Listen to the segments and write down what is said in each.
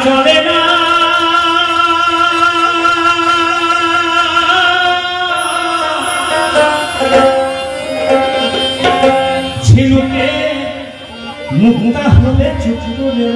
চলে না ঝিনুকে মুক্তা হলে চুপ করে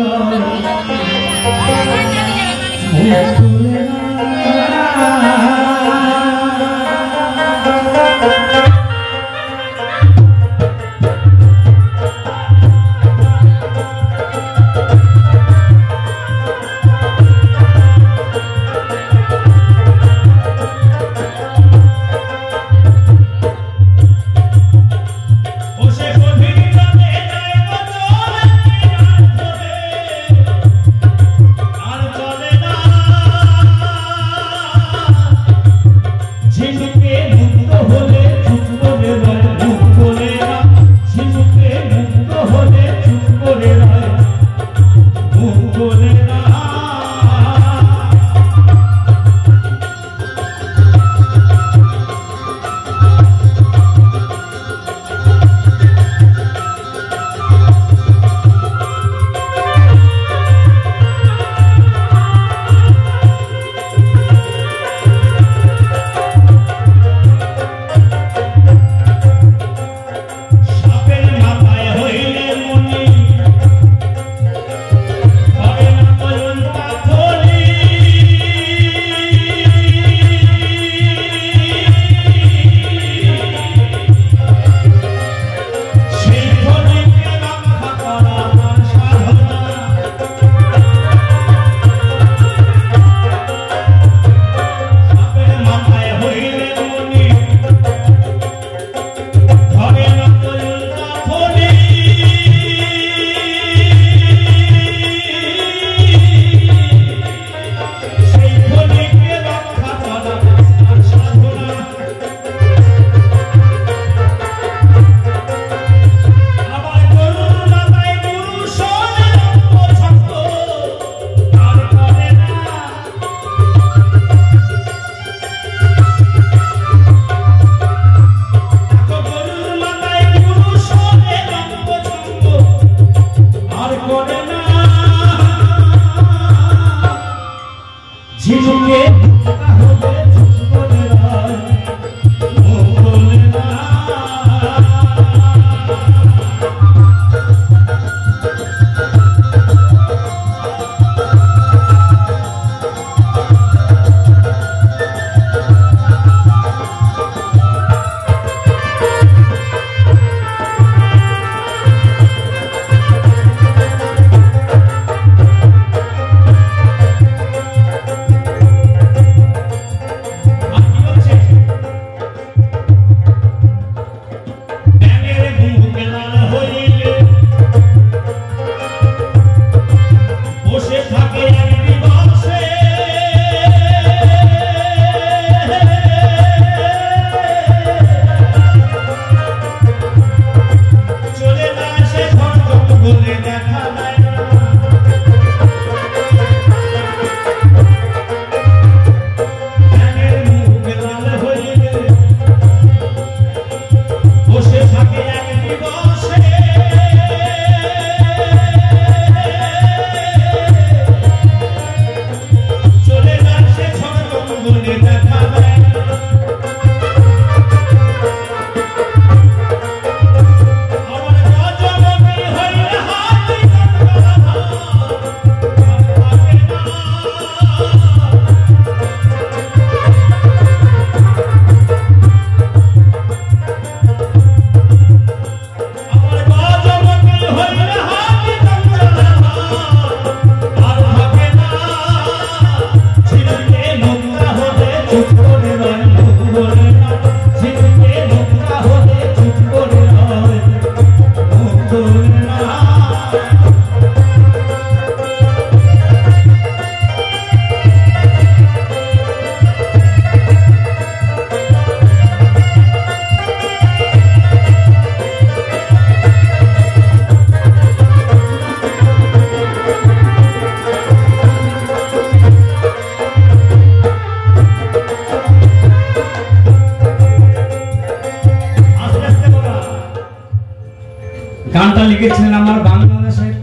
গানটা লিখেছিলেন আমার বাংলাদেশের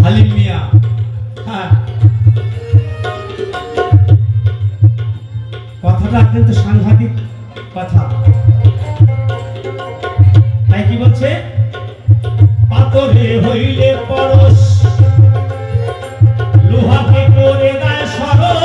হালিম মিয়া। কিন্তু সাংঘাতিক কথা। তাই কি বলছে, পাথরে হইলে পরশ লোহাকে করে দেয় সরল,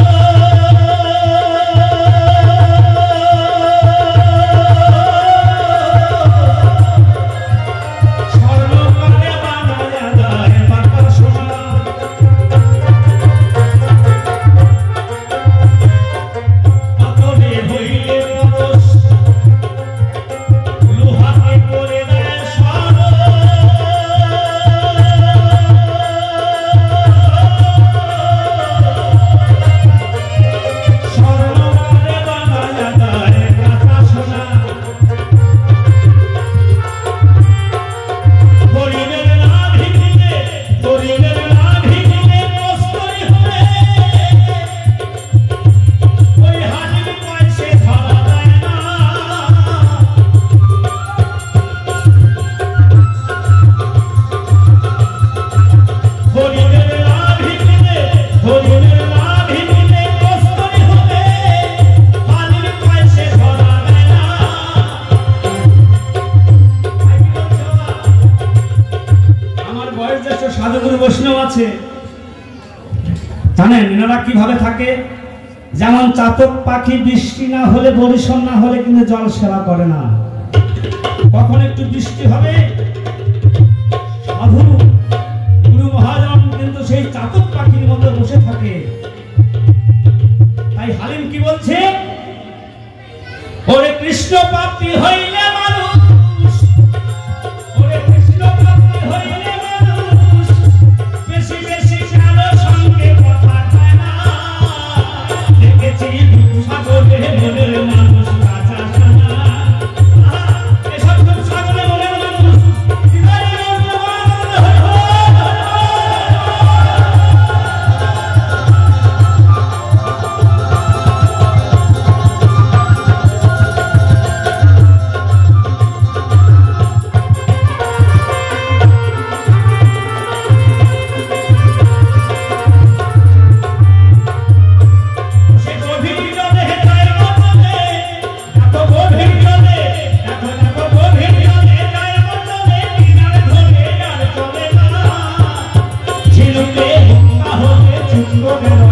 সাধুগুরু বৈষ্ণব আছে, জানেন এনারা কিভাবে থাকে? যেমন চাতক পাখি বৃষ্টি না হলে বরিশন না হলে কিন্তু জল সেবা করে না। কখন একটু বৃষ্টি হবে, সাধু গুরু মহাজন কিন্তু সেই চাতক পাখির মধ্যে বসে থাকে। তাই হালিম কি বলছে, ওরে কৃষ্ণ প্রাপ্তি হইলে মানুষ, ওরে কৃষ্ণ প্রাপ্তি হইলে মানুষ বেশি বেশি কারো সঙ্গে কথা কয় না। দেখেছি সাগরে মনের মানুষ কাঁচা সোনা, এসব খুব সাগরে মনের মানুষ ঝিনুকে মুক্তা হতে চুম্বনের